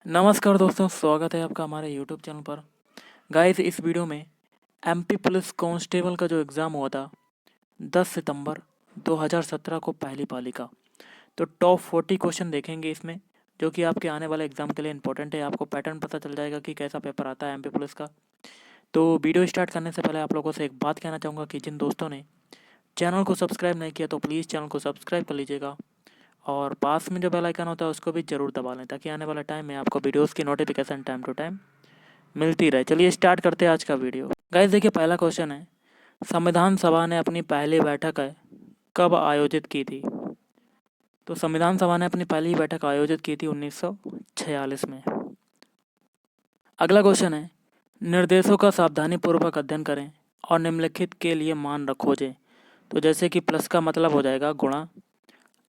नमस्कार दोस्तों, स्वागत है आपका हमारे यूट्यूब चैनल पर। गाइस, इस वीडियो में एमपी पुलिस कांस्टेबल का जो एग्ज़ाम हुआ था 10 सितंबर 2017 को पहली पाली का, तो टॉप 40 क्वेश्चन देखेंगे इसमें, जो कि आपके आने वाले एग्ज़ाम के लिए इंपॉर्टेंट है। आपको पैटर्न पता चल जाएगा कि कैसा पेपर आता है एमपी पुलिस का। तो वीडियो स्टार्ट करने से पहले आप लोगों से एक बात कहना चाहूँगा कि जिन दोस्तों ने चैनल को सब्सक्राइब नहीं किया तो प्लीज़ चैनल को सब्सक्राइब कर लीजिएगा, और पास में जो बेल आइकन होता है उसको भी ज़रूर दबा लें, ताकि आने वाले टाइम में आपको वीडियोज़ की नोटिफिकेशन टाइम टू टाइम मिलती रहे। चलिए स्टार्ट करते हैं आज का वीडियो। गाइस देखिए, पहला क्वेश्चन है, संविधान सभा ने अपनी पहली बैठक कब आयोजित की थी? तो संविधान सभा ने अपनी पहली बैठक आयोजित की थी 1946 में। अगला क्वेश्चन है, निर्देशों का सावधानीपूर्वक अध्ययन करें और निम्नलिखित के लिए मान खोजें। तो जैसे कि प्लस का मतलब हो जाएगा गुणा,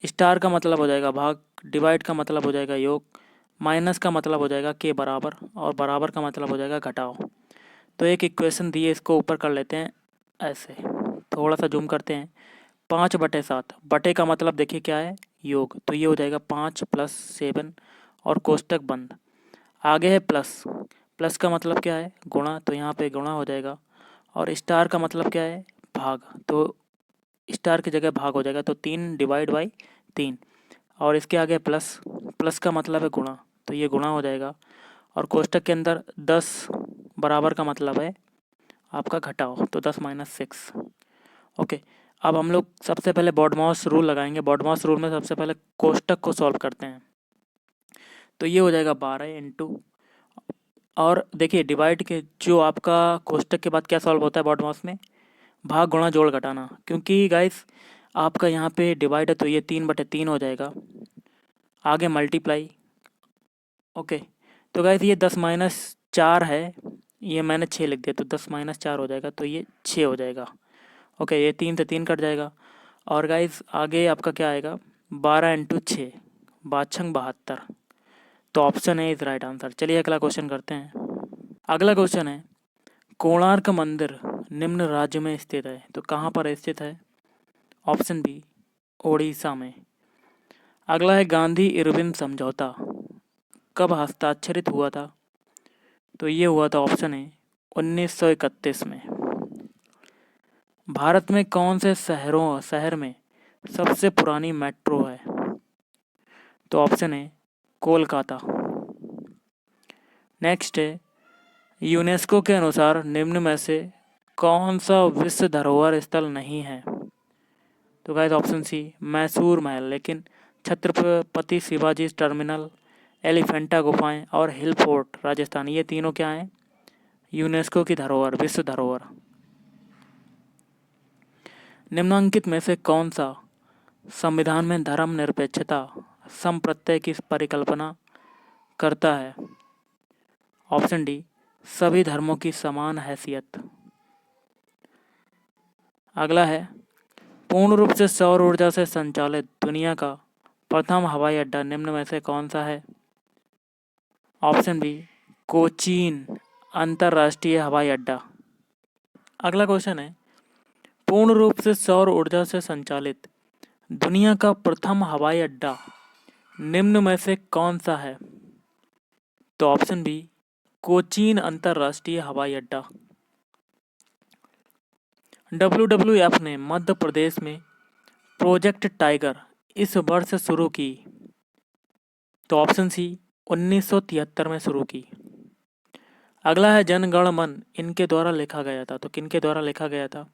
स्टार का मतलब हो जाएगा भाग, डिवाइड का मतलब हो जाएगा योग, माइनस का मतलब हो जाएगा के बराबर, और बराबर का मतलब हो जाएगा घटाओ। तो एक इक्वेशन दी है, इसको ऊपर कर लेते हैं ऐसे, थोड़ा सा जूम करते हैं। 5/7, बटे का मतलब देखिए क्या है, योग, तो ये हो जाएगा 5 + 7 और कोष्टक बंद। आगे है प्लस, प्लस का मतलब क्या है, गुणा, तो यहाँ पे गुणा हो जाएगा। और स्टार का मतलब क्या है, भाग, तो स्टार की जगह भाग हो जाएगा, तो 3/3। और इसके आगे प्लस, प्लस का मतलब है गुणा, तो ये गुणा हो जाएगा। और कोष्टक के अंदर 10 बराबर का मतलब है आपका घटाओ, तो 10 - 6। ओके, अब हम लोग सबसे पहले बॉडमास रूल लगाएंगे। बॉडमास रूल में सबसे पहले कोष्टक को सॉल्व करते हैं, तो ये हो जाएगा 12 इंटू, और देखिए डिवाइड के जो आपका कोष्टक के बाद क्या सॉल्व होता है बॉडमास में, भाग गुणा जोड़ घटाना। क्योंकि गाइस आपका यहाँ पे डिवाइड है तो ये 3/3 हो जाएगा। आगे मल्टीप्लाई। ओके, तो गाइस ये 10 - 4 है, ये मैंने 6 लिख दिया, तो 10 - 4 हो जाएगा, तो ये 6 हो जाएगा। ओके, ये 3 से 3 कट जाएगा। और गाइस आगे आपका क्या आएगा, 12 इंटू 6, 72। तो option A is right answer. चलिए अगला क्वेश्चन करते हैं। अगला क्वेश्चन है, कोणार्क मंदिर निम्न राज्य में स्थित है, तो कहाँ पर स्थित है? ऑप्शन बी, ओडिशा में। अगला है, गांधी इरविन समझौता कब हस्ताक्षरित हुआ था? तो ये हुआ था ऑप्शन ए 1931 में। भारत में कौन से शहर में सबसे पुरानी मेट्रो है? तो ऑप्शन ए कोलकाता। नेक्स्ट है, यूनेस्को के अनुसार निम्न में से कौन सा विश्व धरोहर स्थल नहीं है? तो गाइस ऑप्शन सी, मैसूर महल, लेकिन छत्रपति शिवाजी टर्मिनल, एलिफेंटा गुफाएं और हिल फोर्ट राजस्थान, ये तीनों क्या हैं, यूनेस्को की धरोहर, विश्व धरोहर। निम्नलिखित में से कौन सा संविधान में धर्मनिरपेक्षता संप्रत्यय की परिकल्पना करता है? ऑप्शन डी, सभी धर्मों की समान हैसियत। अगला है, पूर्ण रूप से सौर ऊर्जा से संचालित दुनिया का प्रथम हवाई अड्डा निम्न में से कौन सा है? ऑप्शन बी, कोचीन अंतर्राष्ट्रीय हवाई अड्डा। अगला क्वेश्चन है, पूर्ण रूप से सौर ऊर्जा से संचालित दुनिया का प्रथम हवाई अड्डा निम्न में से कौन सा है? तो ऑप्शन बी, कोचीन अंतर्राष्ट्रीय हवाई अड्डा। WWF ने मध्य प्रदेश में प्रोजेक्ट टाइगर इस वर्ष शुरू की? तो ऑप्शन सी, 1973 में शुरू की। अगला है, जन गण मन इनके द्वारा लिखा गया था, तो किनके द्वारा लिखा गया था?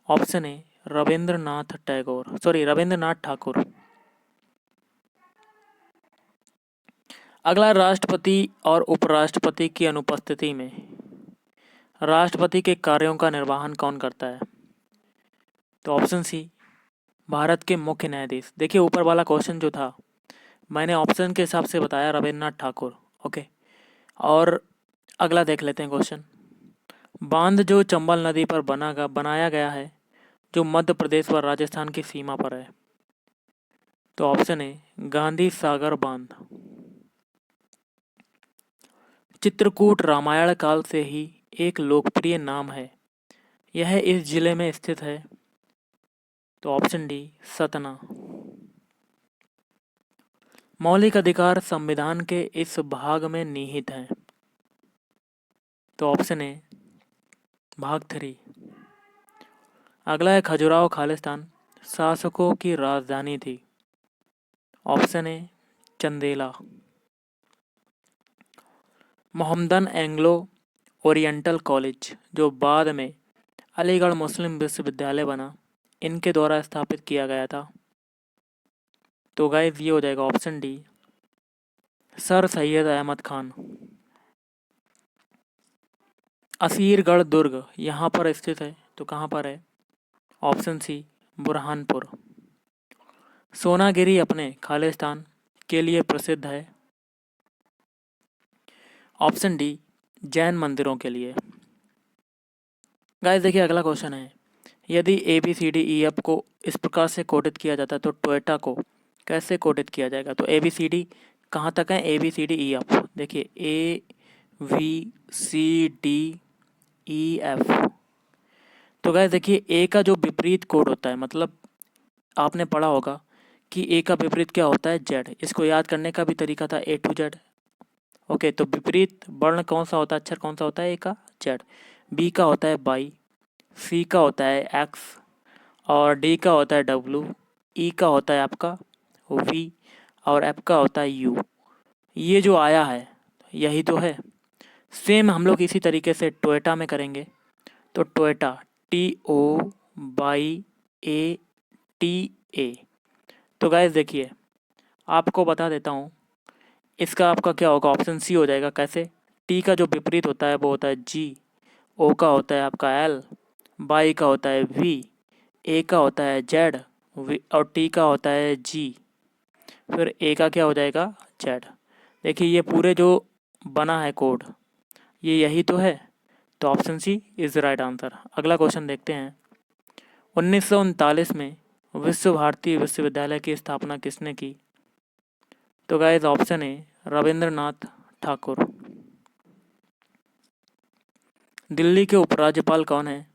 Option A, Rabindranath Thakur. अगला, राष्ट्रपति और उपराष्ट्रपति की अनुपस्थिति में राष्ट्रपति के कार्यों का निर्वहन कौन करता है? तो ऑप्शन सी, भारत के मुख्य न्यायाधीश। देखिए ऊपर वाला क्वेश्चन जो था मैंने ऑप्शन के हिसाब से बताया, रविन्द्रनाथ ठाकुर। ओके, और अगला देख लेते हैं क्वेश्चन। बांध जो चंबल नदी पर बनाया गया है, जो मध्य प्रदेश व राजस्थान की सीमा पर है? तो ऑप्शन ए, गांधी सागर बांध। चित्रकूट रामायण काल से ही एक लोकप्रिय नाम है, यह इस जिले में स्थित है? तो ऑप्शन डी, सतना। मौलिक अधिकार संविधान के इस भाग में निहित हैं। तो ऑप्शन ए भाग 3। अगला है खजुराहो खालिस्तान शासकों की राजधानी थी। Option A Chandela. Mohammedan Anglo oriental college जो बाद में अलीगढ़ मुस्लिम विश्वविद्यालय बना, इनके द्वारा स्थापित किया गया था। तो गाइस ये हो जाएगा option D sir Syed Ahmad Khan. Asirgarh दुर्ग यहाँ पर स्थित है, तो कहाँ पर है? Option C Burhanpur. सोनागिरी अपने खालिस्तान के लिए प्रसिद्ध है। ऑप्शन डी जैन मंदिरों के लिए। गाइस देखिए अगला क्वेश्चन है, यदि A B C D E F को इस प्रकार से कोडित किया जाता है तो टोयोटा को कैसे कोडित किया जाएगा? तो ए बी सी डी कहाँ तक है? A B C D E F. देखिए A V C D E F. तो गाइस देखिए ए का जो विपरीत कोड होता है, मतलब आपने पढ़ा होगा कि ए का विपरीत क्या होता है? जेड। इसको याद करने का भी तरीका था ए टू जेड। ओके, तो विपरीत वर्ण कौन सा होता है, अक्षर कौन सा होता है? ए का जेड। बी का होता है बाई, सी का होता है एक्स और डी का होता है डब्लू, ई का होता है आपका वी और एफ का होता है यू। ये जो आया है यही तो है। सेम हम लोग इसी तरीके से टोयोटा में करेंगे। तो टोयोटा TOYATA। तो गाइस देखिए आपको बता देता हूँ, इसका आपका क्या होगा? ऑप्शन सी हो जाएगा। कैसे? टी का जो विपरीत होता है वो होता है जी, ओ का होता है आपका एल, बाई का होता है वी, ए का होता है जेड और टी का होता है जी, फिर ए का क्या हो जाएगा? जेड। देखिए ये पूरे जो बना है कोड ये यही तो है। तो option C is right answer. अगला क्वेश्चन देखते हैं, 1939 में विश्व भारती विश्वविद्यालय की स्थापना किसने की? तो guys option A Rabindranath Thakur. Delhi के उपराज्यपाल कौन है?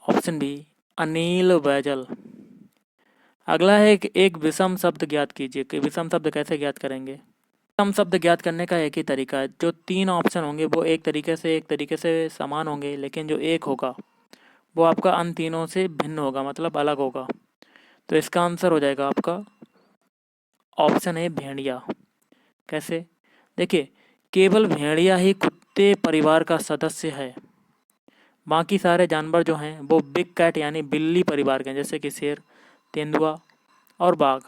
Option B Anil Baijal. अगला है एक विषम शब्द ज्ञात कीजिए कि विषम शब्द कैसे ज्ञात करेंगे? विषम शब्द ज्ञात करने का एक ही तरीका है, जो 3 ऑप्शन होंगे वो एक तरीके से समान होंगे, लेकिन जो एक होगा वो आपका अन्य तीनों से भिन्न होगा, मतलब अलग होगा। तो इसका आंसर हो जाएगा आपका ऑप्शन है भेड़िया। कैसे? देखिए केवल भेड़िया ही कुत्ते परिवार का सदस्य है, बाकी सारे जानवर जो हैं वो बिग कैट यानी बिल्ली परिवार के हैं, जैसे कि शेर, तेंदुआ और बाघ,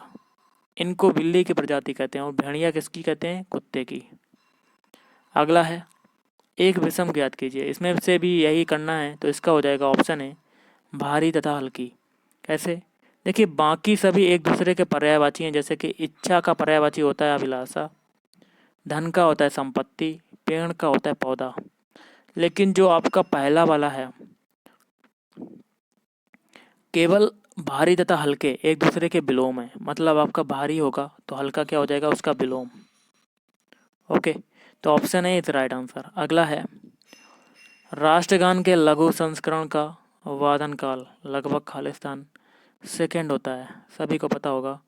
इनको बिल्ली की प्रजाति कहते हैं और भेड़िया किसकी कहते हैं? कुत्ते की। अगला है एक विषम ज्ञात कीजिए, इसमें से भी यही करना है, तो इसका हो जाएगा ऑप्शन है भारी तथा हल्की। कैसे? देखिए बाकी सभी एक दूसरे के पर्यायवाची हैं, जैसे कि इच्छा का पर्यायवाची होता है अभिलाषा, धन का होता है संपत्ति, पेड़ का होता है पौधा, लेकिन जो आपका पहला वाला है केवल भारी तथा हल्के एक दूसरे के विलोम है, मतलब आपका भारी होगा तो हल्का क्या हो जाएगा? उसका विलोम। ओके, तो option A is right answer. अगला है राष्ट्रगान के लघु संस्करण का वादन काल लगभग खालिस्तान सेकेंड होता है, सभी को पता होगा,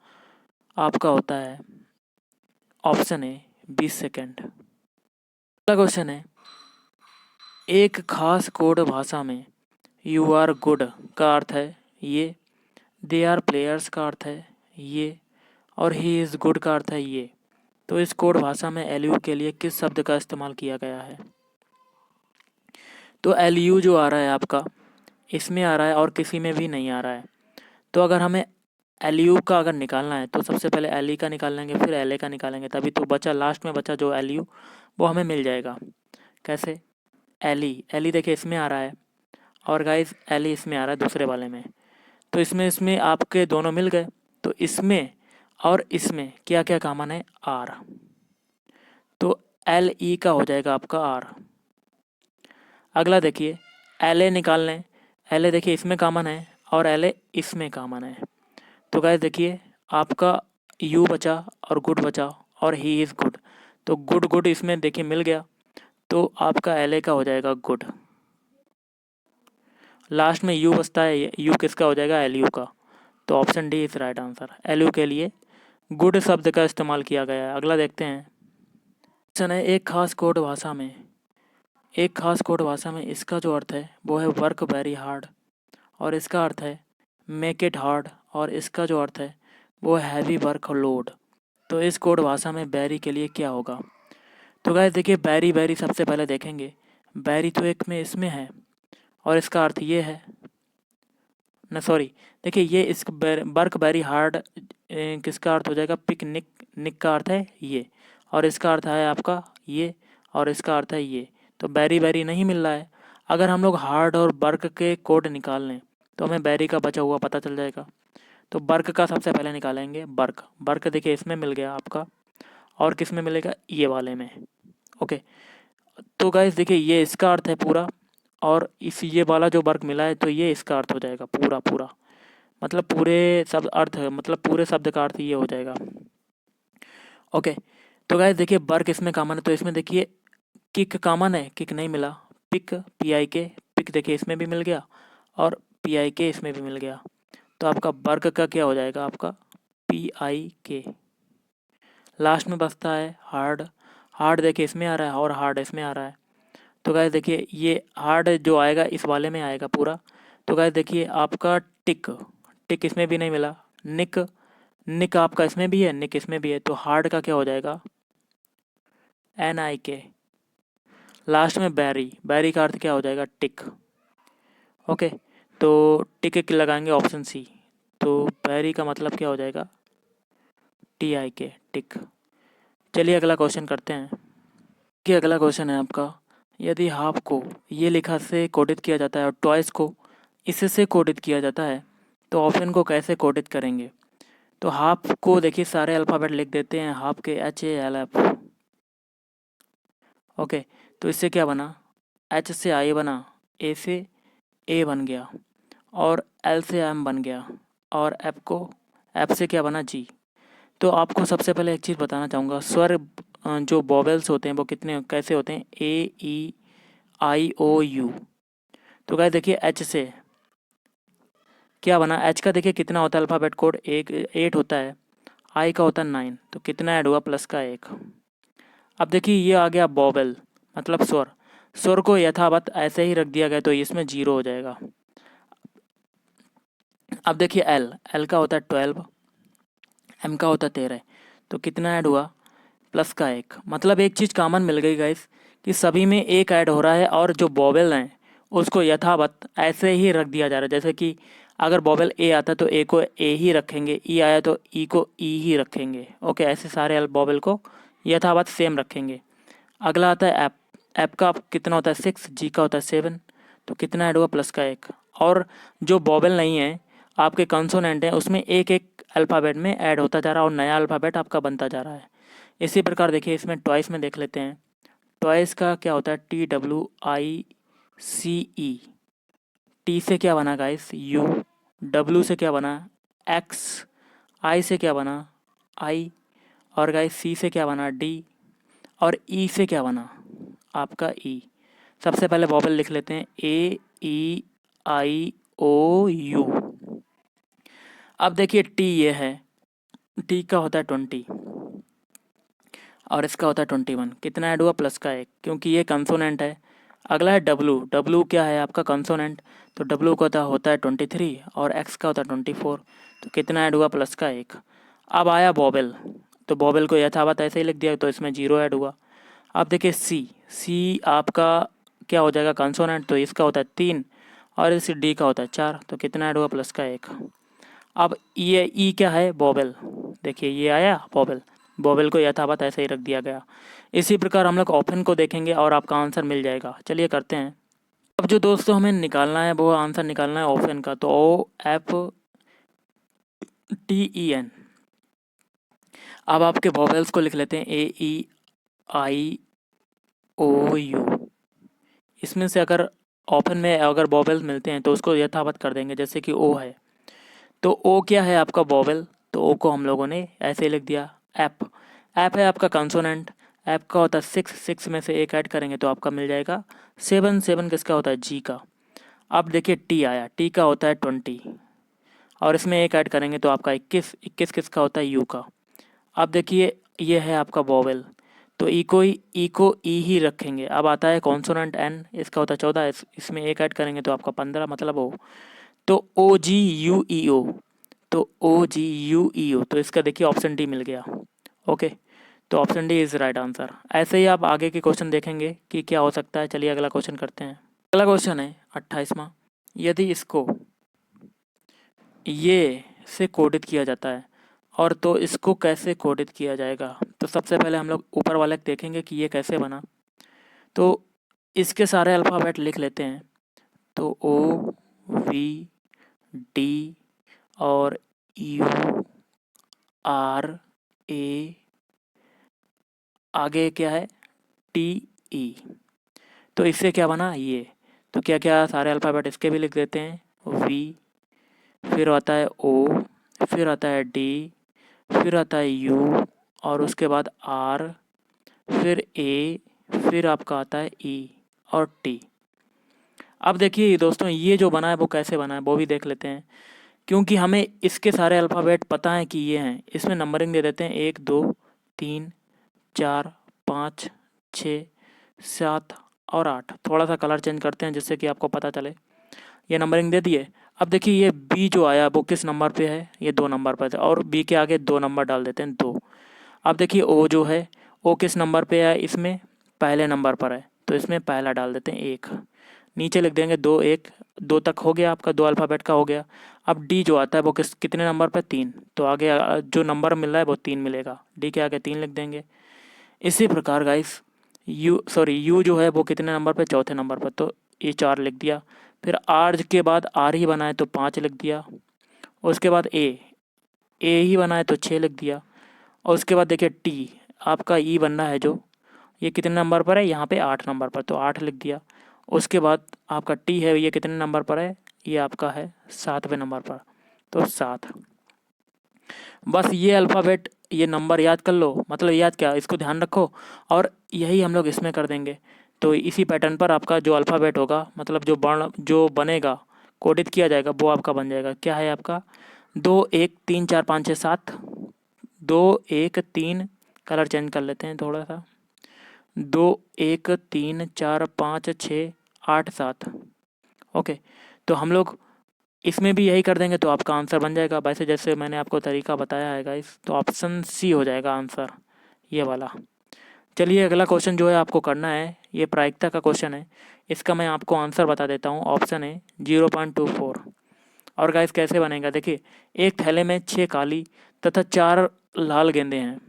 आपका होता है ऑप्शन ए 20 सेकेंड। अगला क्वेश्चन है, एक खास कोड भाषा में यू आर गुड का अर्थ है ये, दे आर प्लेयर्स का अर्थ है ये और ही इज़ गुड का अर्थ है ये। तो इस कोड भाषा में एलयू के लिए किस शब्द का इस्तेमाल किया गया है? तो एलयू जो आ रहा है आपका इसमें आ रहा है और किसी में भी नहीं आ रहा है। तो अगर हमें एलयू का अगर निकालना है तो सबसे पहले एलई का निकाल लेंगे, फिर एलए का निकालेंगे, तभी तो बचा लास्ट में बचा जो एलयू वो हमें मिल जाएगा। कैसे? एली देखिए इसमें आ रहा है और गाइस एली इसमें आ रहा है दूसरे वाले में, तो इसमें आपके दोनों मिल गए। तो इसमें और इसमें क्या क्या कॉमन है? आर, तो एल ई का हो जाएगा आपका आर। अगला देखिए एल ए निकाल लें, एल ए देखिए इसमें कॉमन है और एल ए इसमें कॉमन है। तो गाइस देखिए आपका यू बचा और गुड बचा और ही इज़ गुड, तो गुड गुड इसमें देखिए मिल गया, तो आपका एल ए का हो जाएगा गुड। लास्ट में यू बचता है, यू किसका हो जाएगा? एल यू का। तो option D is right answer. L U के लिए गुड शब्द का इस्तेमाल किया गया है। अगला देखते हैं। क्वेश्चन है, एक खास कोड भाषा में इसका जो अर्थ है वो है वर्क वेरी हार्ड, और इसका अर्थ है मेक इट हार्ड, और इसका जो अर्थ है वो है हैवी वर्क लोड। तो इस कोड भाषा में बैरी के लिए क्या होगा? तो गाइस देखिए, बैरी बैरी सबसे पहले देखेंगे। बैरी तो एक में इसमें है, और इसका अर्थ ये है ना, सॉरी, देखिए ये इस वर्क वेरी हार्ड किसका अर्थ हो जाएगा? पिकनिक। निक का अर्थ है ये, और इसका अर्थ है आपका ये, और इसका अर्थ है ये। तो बैरी बैरी नहीं मिल रहा है। अगर हम लोग हार्ड और वर्क के कोड निकाल लें तो हमें बैरी का बचा हुआ पता चल जाएगा। तो वर्क का सबसे पहले निकालेंगे। वर्क वर्क देखिए इसमें मिल गया आपका, और किस में मिलेगा? ये वाले में। ओके, तो गाइस देखिए ये इसका अर्थ है पूरा, और इस ये वाला जो वर्क मिला है तो ये इसका अर्थ हो जाएगा पूरा पूरा, मतलब पूरे शब्द अर्थ, मतलब पूरे शब्द का अर्थ ये हो जाएगा। ओके, तो गाइस देखिए वर्क इसमें कॉमन है, तो इसमें देखिए किक कॉमन है, किक नहीं मिला। पिक, PIK, पिक देखिए इसमें भी मिल गया, और PIK इसमें भी मिल गया। तो आपका वर्क का क्या हो जाएगा? आपका PIK। लास्ट में बचता है हार्ड। हार्ड देखिए इसमें आ रहा है, और हार्ड इसमें आ रहा है। तो गाइस देखिए ये हार्ड जो आएगा इस वाले में आएगा पूरा। तो गाइस देखिए आपका टिक, टिक इसमें भी नहीं मिला। निक, निक आपका इसमें भी है, निक इसमें भी है। तो हार्ड का क्या हो जाएगा? NIK। लास्ट में बैरी, बैरी का अर्थ क्या हो जाएगा? टिक। ओके, तो टिक लगाएंगे ऑप्शन सी। तो बैरी का मतलब क्या हो जाएगा? TIK, टिक। चलिए अगला क्वेश्चन करते हैं कि अगला क्वेश्चन है आपका, यदि हाफ को ये लिखा से कोडित किया जाता है और टॉयस को इससे कोडित किया जाता है तो ऑप्शन को कैसे कोडित करेंगे? तो हाफ को देखिए सारे अल्फ़ाबेट लिख देते हैं, हाफ के HALF। ओके, तो इससे क्या बना? H से I बना, A से A बन गया, और L से M बन गया, और F से क्या बना? G। तो आपको सबसे पहले एक चीज़ बताना चाहूँगा, स्वर जो वोवेल्स होते हैं वो कितने कैसे होते हैं? AEIOU। तो गाइस देखिए H से क्या बना? H का देखिए कितना होता है अल्फ़ाबेट कोड? 8 होता है। I का होता है 9, तो कितना ऐड हुआ? प्लस का 1। अब देखिए ये आ गया वोवेल, मतलब स्वर। स्वर को यथावत ऐसे ही रख दिया गया तो इसमें 0 हो जाएगा। अब देखिए L का होता है 12, M का होता है 13, तो कितना ऐड हुआ? प्लस का 1। मतलब एक चीज़ कॉमन मिल गई गाइस कि सभी में एक ऐड हो रहा है, और जो वोवेल हैं उसको यथावत ऐसे ही रख दिया जा रहा है। जैसे कि अगर वोवेल ए आता तो ए को ए ही रखेंगे, ई आया तो ई को ई ही रखेंगे। ओके, ऐसे सारे वोवेल को यथावत सेम रखेंगे। अगला आता है ऐप। ऐप का कितना होता है? 6, जी का होता है 7, तो कितना ऐड हुआ? प्लस का 1। और जो वोवेल नहीं है आपके कंसोनेंट हैं उसमें एक एक अल्फ़ाबेट में ऐड होता जा रहा है, और नया अल्फ़ाबेट आपका बनता जा रहा है। इसी प्रकार देखिए इसमें टॉयस में देख लेते हैं। टॉयस का क्या होता है? TWICE। टी से क्या बना गाइस? U। W से क्या बना? X। I से क्या बना? I। और गाइस C से क्या बना? D। और E से क्या बना? आपका E। सबसे पहले वोवेल लिख लेते हैं, AEIOU। अब देखिए T ये है, T का होता है 20, और इसका होता है 21। कितना ऐड हुआ? प्लस का 1, क्योंकि ये कंसोनेंट है। अगला है W। W क्या है? आपका कंसोनेंट। तो W का होता है 23, और X का होता है 24, तो कितना ऐड हुआ? प्लस का 1। अब आया वोवेल, तो वोवेल को यथावत ऐसे ही लिख दिया, तो इसमें 0 ऐड हुआ। अब देखिए C आपका क्या हो जाएगा? कंसोनेंट, तो इसका होता है 3, और इस D का होता है 4, तो कितना ऐड हुआ? प्लस का 1। अब ये E क्या है? वोवेल। देखिए ये आया वोवेल, वोवेल को यथावत ऐसे ही रख दिया गया। इसी प्रकार हम लोग ऑप्शन को देखेंगे और आपका आंसर मिल जाएगा। चलिए करते हैं। अब जो दोस्तों हमें निकालना है वो आंसर निकालना है ऑप्शन का, तो OFTEN। अब आपके वोवेल्स को लिख लेते हैं, AEIOU। इसमें से अगर ऑप्शन में अगर वोवेल्स मिलते हैं तो उसको यथावत कर देंगे, जैसे कि O है, तो O क्या है? आपका वोवेल, तो O को हम लोगों ने ऐसे लिख दिया। ऐप है आपका कंसोनेंट। ऐप का होता है 6 में से एक ऐड करेंगे तो आपका मिल जाएगा 7 किसका होता है? G का। अब देखिए T आया, T का होता है 20, और इसमें एक ऐड करेंगे तो आपका 21 किसका होता है? U का। अब देखिए ये है आपका वोवेल, तो ई को ई ही रखेंगे। अब आता है कॉन्सोनेंट एन, इसका होता है 14, इसमें एक ऐड करेंगे तो आपका 15 मतलब ओ। तो ओ जी यू ई ओ, तो ओ जी यू ई ओ, तो इसका देखिए ऑप्शन डी मिल गया। ओके, तो option D is right answer. ऐसे ही आप आगे के क्वेश्चन देखेंगे कि क्या हो सकता है। चलिए अगला क्वेश्चन करते हैं। अगला क्वेश्चन है 28वां। यदि इसको ये से कोडित किया जाता है और तो इसको कैसे कोडित किया जाएगा, तो सबसे पहले हम लोग ऊपर वाले देखेंगे कि ये कैसे बना। तो इसके सारे अल्फ़ाबेट लिख लेते हैं। तो ओ वी डी और यू आर ए, आगे क्या है टी ई। तो इससे क्या बना ये, तो क्या क्या सारे अल्फ़ाबेट इसके भी लिख देते हैं। वी, फिर आता है ओ, फिर आता है डी, फिर आता है यू और उसके बाद आर, फिर ए, फिर आपका आता है ई और टी। अब देखिए दोस्तों ये जो बना है वो कैसे बना है वो भी देख लेते हैं। क्योंकि हमें इसके सारे अल्फ़ाबेट पता है कि ये हैं, इसमें नंबरिंग दे देते हैं 1 2 3 4 5 6 7 और 8। थोड़ा सा कलर चेंज करते हैं जिससे कि आपको पता चले। ये नंबरिंग दे दिए। अब देखिए ये बी जो आया वो किस नंबर पे है, ये 2 नंबर पर है और बी के आगे 2 नंबर डाल देते हैं 2। अब देखिए ओ जो है, ओ किस नंबर पे है, इसमें पहले नंबर पर है तो इसमें पहला डाल देते हैं 1। नीचे लिख देंगे 2 1, 2 तक हो गया आपका, 2 अल्फ़ाबेट का हो गया। अब डी जो आता है वो कितने नंबर पे, 3, तो आगे जो नंबर मिल रहा है वो 3 मिलेगा, डी के आगे 3 लिख देंगे। इसी प्रकार गाइस यू जो है वो कितने नंबर पे, चौथे नंबर पर, तो ये 4 लिख दिया। फिर आर के बाद आर ही बना है तो 5 लिख दिया। उसके बाद ए ही बना है तो 6 लिख दिया। और उसके बाद देखिए टी आपका ई बनना है जो, ये कितने नंबर पर है, यहाँ पे 8 नंबर पर, तो 8 लिख दिया। उसके बाद आपका टी है, ये कितने नंबर पर है, ये आपका है 7वें नंबर पर, तो 7। बस ये अल्फ़ाबेट ये नंबर याद कर लो, मतलब याद क्या, इसको ध्यान रखो और यही हम लोग इसमें कर देंगे। तो इसी पैटर्न पर आपका जो अल्फ़ाबेट होगा, मतलब जो वर्ण जो बनेगा कोडित किया जाएगा वो आपका बन जाएगा। क्या है आपका 2 1 3 4 5 6 7, 2 1 3, कलर चेंज कर लेते हैं थोड़ा सा, 2 1 3 4 5 6 8 7। ओके, तो हम लोग इसमें भी यही कर देंगे तो आपका आंसर बन जाएगा। वैसे जैसे मैंने आपको तरीका बताया है गाइस, तो ऑप्शन सी हो जाएगा आंसर, ये वाला। चलिए अगला क्वेश्चन जो है आपको करना है, ये प्रायिकता का क्वेश्चन है। इसका मैं आपको आंसर बता देता हूँ। ऑप्शन है 0.24। और गाइस कैसे बनेगा, देखिए एक थैले में 6 काली तथा 4 लाल गेंदें हैं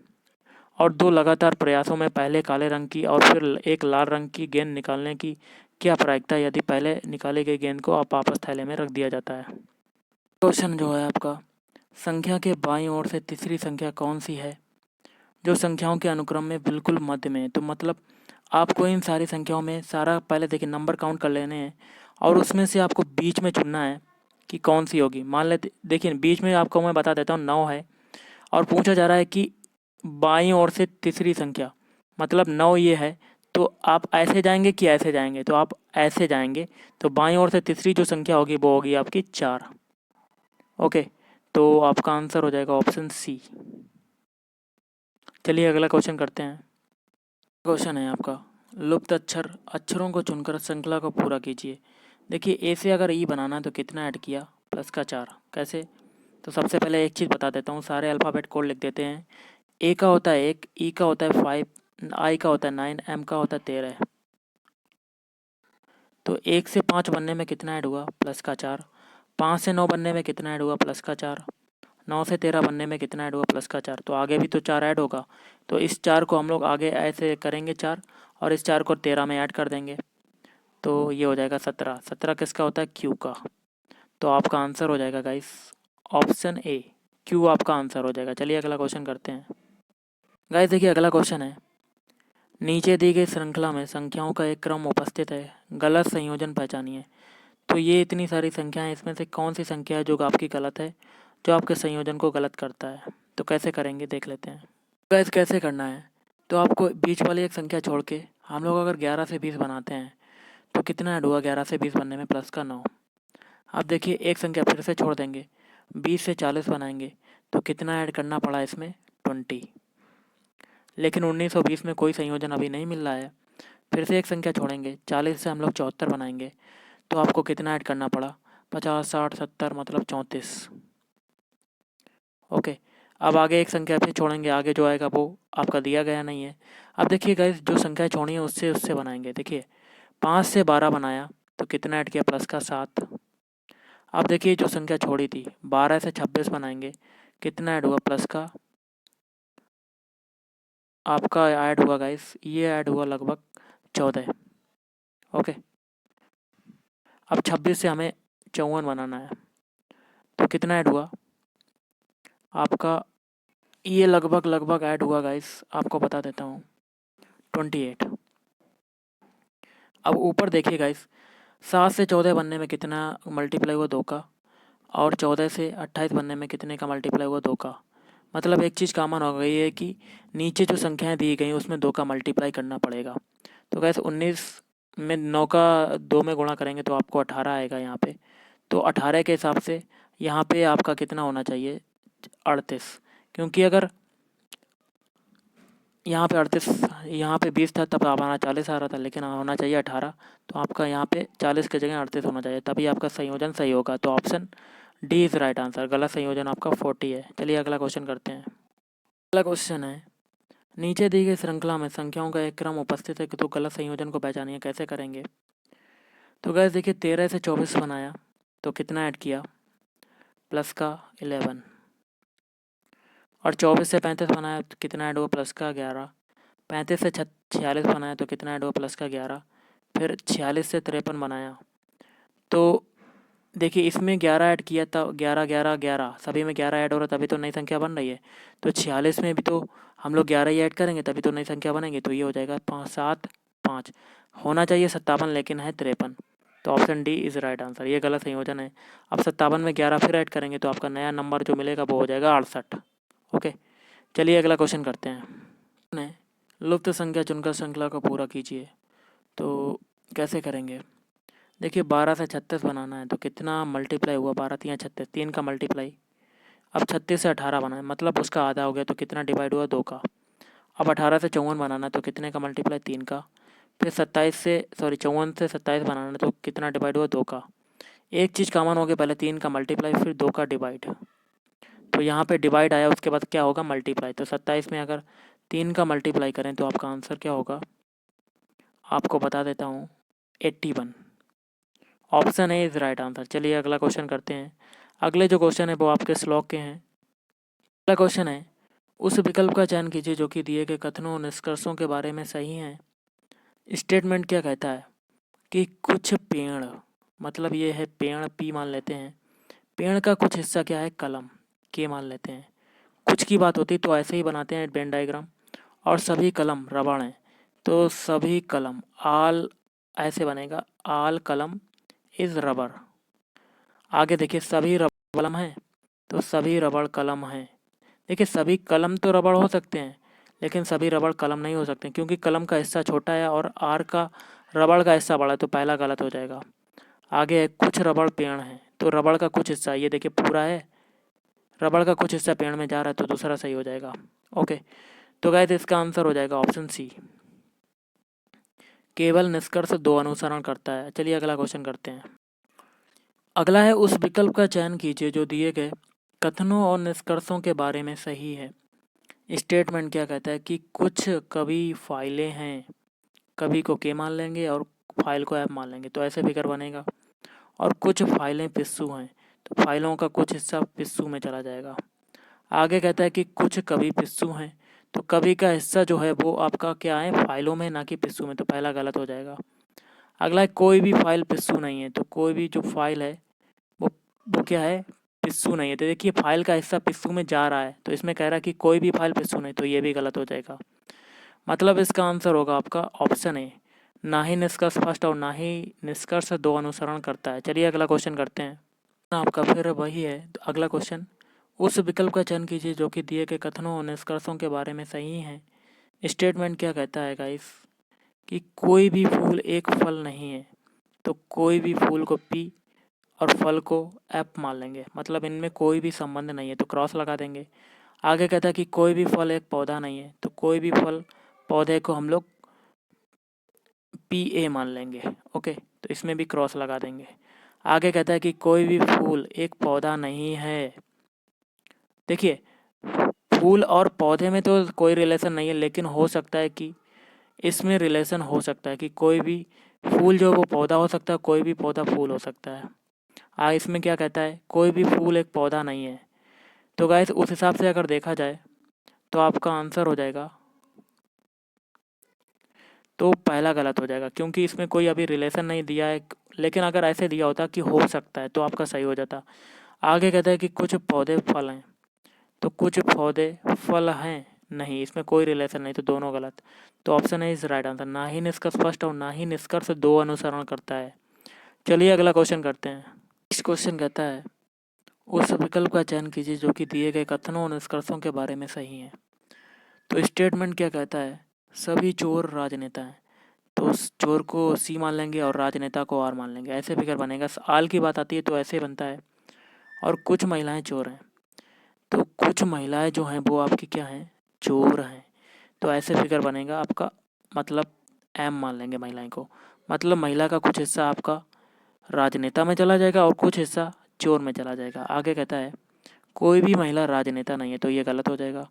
और 2 लगातार प्रयासों में पहले काले रंग की और फिर एक लाल रंग की गेंद निकालने की क्या प्रायिकता यदि पहले निकाली गई गेंद को आप वापस थैले में रख दिया जाता है। क्वेश्चन जो है आपका, संख्या के बाईं ओर से तीसरी संख्या कौन सी है जो संख्याओं के अनुक्रम में बिल्कुल मध्य में है। तो मतलब आपको इन सारी संख्याओं में सारा पहले देखिए नंबर काउंट कर लेने हैं और उसमें से आपको बीच में चुनना है कि कौन सी होगी। मान लेते देखिए बीच में आपको मैं बता देता हूँ 9 है और पूछा जा रहा है कि बाईं ओर से तीसरी संख्या, मतलब 9 ये है, तो आप ऐसे जाएंगे कि ऐसे जाएंगे, तो आप ऐसे जाएंगे। तो बाईं ओर से तीसरी जो संख्या होगी वो होगी आपकी 4। ओके, तो आपका आंसर हो जाएगा ऑप्शन सी। चलिए अगला क्वेश्चन करते हैं। क्वेश्चन है आपका, लुप्त अक्षरों को चुनकर श्रृंखला को पूरा कीजिए। देखिए ए से अगर ई बनाना है तो कितना ऐड किया, प्लस का 4। कैसे, तो सबसे पहले एक चीज़ बता देता हूँ, सारे अल्फ़ाबेट कोड लिख देते हैं। ए का होता है 1, ई का होता है 5, आई का होता है 9, एम का होता है 13। तो 1 से 5 बनने में कितना ऐड हुआ, प्लस का 4। 5 से 9 बनने में कितना ऐड हुआ, प्लस का 4। 9 से 13 बनने में कितना ऐड हुआ, प्लस का 4। तो आगे भी तो 4 ऐड होगा, तो इस 4 को हम लोग आगे ऐसे करेंगे 4 और इस 4 को 13 में ऐड कर देंगे, तो ये हो जाएगा 17। 17 किसका होता है, क्यू का। तो आपका आंसर हो जाएगा गाइस ऑप्शन ए, क्यू आपका आंसर हो जाएगा। चलिए अगला क्वेश्चन करते हैं। गाइस देखिए अगला क्वेश्चन है, नीचे दी गई श्रृंखला में संख्याओं का एक क्रम उपस्थित है, गलत संयोजन पहचानिए। तो ये इतनी सारी संख्याएं, इसमें से कौन सी संख्या है जो आपकी गलत है, जो आपके संयोजन को गलत करता है। तो कैसे करेंगे देख लेते हैं। गाइस कैसे करना है, तो आपको बीच वाली एक संख्या छोड़ के हम लोग अगर 11 से 20 बनाते हैं तो कितना ऐड हुआ 11 से 20 बनने में, प्लस का 9। अब देखिए एक संख्या फिर से छोड़ देंगे, 20 से 40 बनाएंगे तो कितना ऐड करना पड़ा इसमें, 20। लेकिन 1920 में कोई संयोजन अभी नहीं मिल रहा है। फिर से एक संख्या छोड़ेंगे, 40 से हम लोग 74 बनाएंगे तो आपको कितना ऐड करना पड़ा, 50, 60, 70 मतलब 34। ओके, अब आगे एक संख्या फिर छोड़ेंगे, आगे जो आएगा वो आपका दिया गया नहीं है। अब देखिए गाइस, जो संख्या छोड़ी है उससे उससे बनाएंगे। देखिए 5 से 12 बनाया तो कितना ऐड किया, प्लस का 7। अब देखिए जो संख्या छोड़ी थी 12 से 26 बनाएंगे, कितना ऐड हुआ, प्लस का आपका ऐड हुआ गाइस, ये ऐड हुआ लगभग 14। ओके, अब 26 से हमें 54 बनाना है तो कितना ऐड हुआ आपका, ये लगभग ऐड हुआ गाइस, आपको बता देता हूँ 28। अब ऊपर देखिए गाइस, 7 से 14 बनने में कितना मल्टीप्लाई हुआ, 2 का, और 14 से 28 बनने में कितने का मल्टीप्लाई हुआ, 2 का। मतलब एक चीज़ कॉमन हो गई है कि नीचे जो संख्याएं दी गई उसमें 2 का मल्टीप्लाई करना पड़ेगा। तो गाइस 19 में 9 का 2 में गुणा करेंगे तो आपको 18 आएगा यहाँ पे। तो 18 के हिसाब से यहाँ पे आपका कितना होना चाहिए, 38। क्योंकि अगर यहाँ पे 38, यहाँ पे 20 था तब हमारा 40 आ रहा था, लेकिन होना चाहिए 18। तो आपका यहाँ पे 40 की जगह 38 होना चाहिए, तभी आपका संयोजन सही होगा। तो option D is right answer. गलत संयोजन आपका 40 है। चलिए अगला क्वेश्चन करते हैं। अगला क्वेश्चन है, नीचे दी गई श्रृंखला में संख्याओं का एक क्रम उपस्थित है तो गलत संयोजन को पहचानिए, कैसे करेंगे। तो गैस देखिए 13 से 24 बनाया तो कितना ऐड किया, प्लस का 11। और 24 से 35 बनाया तो कितना ऐड हुआ, प्लस का 11। 35 से 46 बनाया तो कितना ऐड हुआ, प्लस का 11। फिर 46 से 53 बनाया तो देखिए इसमें 11 ऐड किया था, 11 11 11 सभी में 11 ऐड हो रहा है तभी तो नई संख्या बन रही है। तो 46 में भी तो हम लोग 11 ही ऐड करेंगे तभी तो नई संख्या बनेगी। तो ये हो जाएगा 5 7 5, होना चाहिए 57 लेकिन है 53। तो option D is right answer. ये गलत संयोजन है। अब 57 में 11 फिर ऐड करेंगे तो आपका नया नंबर जो मिलेगा वो हो जाएगा 68। ओके, चलिए अगला क्वेश्चन करते हैं। लुप्त संख्या चुनकर श्रृंखला को पूरा कीजिए। तो कैसे करेंगे, देखिए 12 से 36 बनाना है तो कितना मल्टीप्लाई हुआ, 12 3 36, 3 का मल्टीप्लाई। अब 36 से 18 बनाना है मतलब उसका आधा हो गया तो कितना डिवाइड हुआ, 2 का। अब 18 से 54 बनाना है तो कितने का मल्टीप्लाई, 3 का। फिर 54 से 27 बनाना है तो कितना डिवाइड हुआ, 2 का। एक चीज़ कॉमन हो गई, पहले 3 का मल्टीप्लाई फिर 2 का डिवाइड। तो यहाँ पे डिवाइड आया, उसके बाद क्या होगा, मल्टीप्लाई। तो 27 में अगर 3 का मल्टीप्लाई करें तो आपका आंसर क्या होगा, आपको बता देता हूँ 81। Option A is right answer. चलिए अगला क्वेश्चन करते हैं। अगले जो क्वेश्चन है वो आपके श्लोक के हैं। अगला क्वेश्चन है, उस विकल्प का चयन कीजिए जो कि दिए गए कथनों और निष्कर्षों के बारे में सही हैं। स्टेटमेंट क्या कहता है कि कुछ पेड़, मतलब ये है पेड़, पी मान लेते हैं। पेड़ का कुछ हिस्सा क्या है, कलम, के मान लेते हैं। कुछ की बात होती तो ऐसे ही बनाते हैं वेन डायग्राम। और सभी कलम रबड़ हैं तो सभी कलम, आल ऐसे बनेगा, आल कलम इज़ रबर। आगे देखिए सभी रबड़ कलम हैं तो सभी रबड़ कलम हैं। देखिए सभी कलम तो रबड़ हो सकते हैं लेकिन सभी रबड़ कलम नहीं हो सकते क्योंकि कलम का हिस्सा छोटा है और आर का रबड़ का हिस्सा बड़ा है, तो पहला गलत हो जाएगा। आगे है कुछ रबड़ पेड़ हैं तो रबड़ का कुछ हिस्सा, ये देखिए पूरा है, रबड़ का कुछ हिस्सा पेड़ में जा रहा है तो दूसरा सही हो जाएगा। ओके, तो गाइस इसका आंसर हो जाएगा ऑप्शन सी, केवल निष्कर्ष 2 अनुसरण करता है। चलिए अगला क्वेश्चन करते हैं। अगला है, उस विकल्प का चयन कीजिए जो दिए गए कथनों और निष्कर्षों के बारे में सही है। स्टेटमेंट क्या कहता है कि कुछ कवि फाइलें हैं, कवि को के मान लेंगे और फाइल को ऐप मान लेंगे तो ऐसे फिगर बनेगा। और कुछ फाइलें पिस्सू हैं तो फाइलों का कुछ हिस्सा पिस्सू में चला जाएगा। आगे कहता है कि कुछ कवि पिस्सू हैं तो कवि का हिस्सा जो है वो आपका क्या है, फाइलों में, ना कि पिस्सू में, तो पहला गलत हो जाएगा। अगला है, कोई भी फाइल पिस्सू नहीं है तो कोई भी जो फाइल है वो क्या है, पिस्सू नहीं है। तो देखिए फाइल का हिस्सा पिस्सू में जा रहा है तो इसमें कह रहा है कि कोई भी फाइल पिस्सू नहीं, तो ये भी गलत हो जाएगा। मतलब इसका आंसर होगा आपका ऑप्शन ए, ना ही निष्कर्ष फर्स्ट और ना ही निष्कर्ष 2 अनुसरण करता है। चलिए अगला क्वेश्चन करते हैं। आपका फिर वही है अगला क्वेश्चन, उस विकल्प का चयन कीजिए जो कि दिए गए कथनों और निष्कर्षों के बारे में सही है। स्टेटमेंट क्या कहता है गाइस कि कोई भी फूल एक फल नहीं है तो कोई भी फूल को पी और फल को एप मान लेंगे, मतलब इनमें कोई भी संबंध नहीं है तो क्रॉस लगा देंगे। आगे कहता है कि कोई भी फल एक पौधा नहीं है, तो कोई भी फल पौधे को हम लोग PA मान लेंगे। ओके, तो इसमें भी क्रॉस लगा देंगे। आगे कहता है कि कोई भी फूल एक पौधा नहीं है। देखिए, फूल और पौधे में तो कोई रिलेशन नहीं है, लेकिन हो सकता है कि इसमें रिलेशन हो सकता है कि कोई भी फूल जो वो पौधा हो सकता है, कोई भी पौधा फूल हो सकता है। इसमें क्या कहता है, कोई भी फूल एक पौधा नहीं है। तो गाइस उस हिसाब से अगर देखा जाए तो आपका आंसर हो जाएगा, तो पहला गलत हो जाएगा, क्योंकि इसमें कोई अभी रिलेशन नहीं दिया है। लेकिन अगर ऐसे दिया होता कि हो सकता है, तो आपका सही हो जाता। आगे कहता है कि कुछ पौधे फल हैं, तो कुछ पौधे फल हैं नहीं, इसमें कोई रिलेशन नहीं, तो दोनों गलत। तो ऑप्शन है इज राइट आंसर। ना ही निष्कर्ष स्पष्ट और ना ही निष्कर्ष दो अनुसरण करता है। चलिए अगला क्वेश्चन करते हैं। इस क्वेश्चन कहता है उस विकल्प का चयन कीजिए जो कि दिए गए कथनों और निष्कर्षों के बारे में सही है। तो स्टेटमेंट क्या कहता है, सभी चोर राजनेता हैं, तो उस चोर को सी मान लेंगे और राजनेता को आर मान लेंगे, ऐसे फिगर बनेगा। आल की बात आती है तो ऐसे बनता है। और कुछ महिलाएं चोर हैं, तो कुछ महिलाएं जो हैं वो आपकी क्या हैं, चोर हैं, तो ऐसे फिगर बनेगा आपका। मतलब एम मान लेंगे महिलाएं को, मतलब महिला का कुछ हिस्सा आपका राजनेता में चला जाएगा और कुछ हिस्सा चोर में चला जाएगा। आगे कहता है कोई भी महिला राजनेता नहीं है, तो ये गलत हो जाएगा।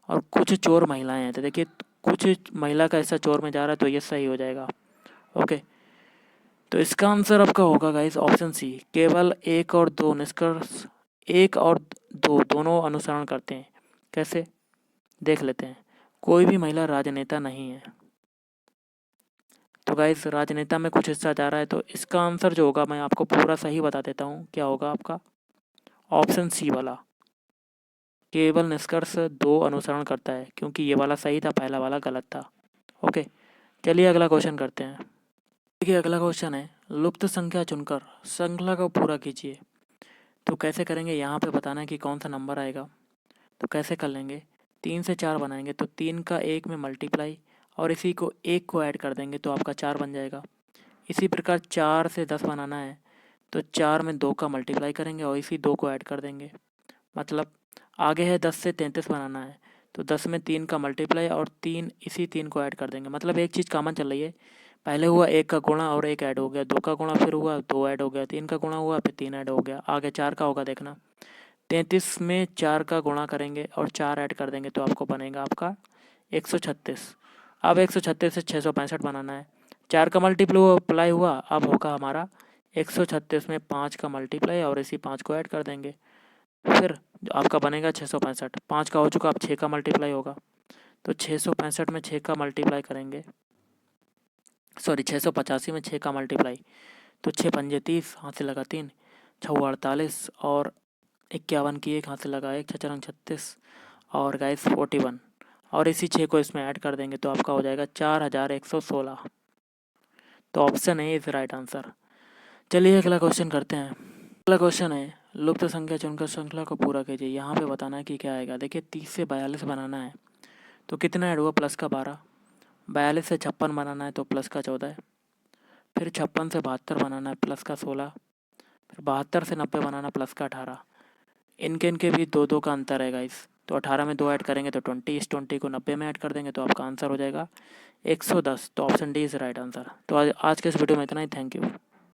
और कुछ चोर महिलाएं हैं, तो देखिए कुछ महिला का हिस्सा चोर में जा रहा है, तो ये सही हो जाएगा। ओके, तो इसका आंसर आपका होगा गाइस ऑप्शन सी, केवल एक और दो निष्कर्ष, एक और दो दोनों अनुसरण करते हैं। कैसे, देख लेते हैं। कोई भी महिला राजनेता नहीं है, तो गाइस राजनेता में कुछ हिस्सा जा रहा है, तो इसका आंसर जो होगा मैं आपको पूरा सही बता देता हूँ, क्या होगा आपका ऑप्शन सी वाला, केवल निष्कर्ष दो अनुसरण करता है, क्योंकि ये वाला सही था, पहला वाला गलत था। ओके, चलिए अगला क्वेश्चन करते हैं। देखिए अगला क्वेश्चन है लुप्त संख्या चुनकर श्रृंखला को पूरा कीजिए। तो कैसे करेंगे, यहाँ पे बताना है कि कौन सा नंबर आएगा। तो कैसे कर लेंगे, 3 से 4 बनाएंगे, तो 3 का 1 में मल्टीप्लाई और इसी को 1 को ऐड कर देंगे, तो आपका 4 बन जाएगा। इसी प्रकार 4 से 10 बनाना है, तो 4 में 2 का मल्टीप्लाई करेंगे और इसी 2 को ऐड कर देंगे। मतलब आगे है 10 से 33 बनाना है, तो 10 में 3 का मल्टीप्लाई और 3 इसी 3 को ऐड कर देंगे। मतलब एक चीज़ कॉमन चल रही है, पहले हुआ 1 का गुणा और 1 ऐड हो गया, 2 का गुणा फिर हुआ 2 ऐड हो गया, 3 का गुणा हुआ फिर 3 ऐड हो गया, आगे 4 का होगा। देखना 33 में 4 का गुणा करेंगे और 4 ऐड कर देंगे, तो आपको बनेगा आपका 136। अब 136 से 665 बनाना है, 4 का मल्टीप्लाई हुआ, अब होगा हमारा 136 में 5 का मल्टीप्लाई और इसी 5 को ऐड कर देंगे, फिर आपका बनेगा 665। 5 का हो चुका, अब 6 का मल्टीप्लाई होगा, तो 665 में 6 का मल्टीप्लाई करेंगे, सॉरी 685 में 6 का मल्टीप्लाई, तो 6 पंजे 30, हाथ से लगा 3, 6 48 और 51 की 1 हाथ से लगा 1, 6 36 और गाइस 41 और इसी 6 को इसमें ऐड कर देंगे, तो आपका हो जाएगा 4116। तो option A is right answer. चलिए अगला क्वेश्चन करते हैं। अगला क्वेश्चन है लुप्त संख्या चुनकर श्रृंखला को पूरा कीजिए। यहाँ पे बताना है कि क्या आएगा। देखिए 30 से 42 बनाना है, तो कितना ऐड हुआ, प्लस का 12। 42 से 56 बनाना है, तो प्लस का 14। फिर 56 से 72 बनाना है, प्लस का 16। फिर 72 से 90 बनाना, प्लस का 18। इनके भी दो दो का अंतर है गाइस, तो 18 में 2 ऐड करेंगे तो 20, इस 20 को 90 में ऐड कर देंगे, तो आपका आंसर हो जाएगा 110। तो option D is right answer. तो आज के इस वीडियो में इतना ही। Thank you.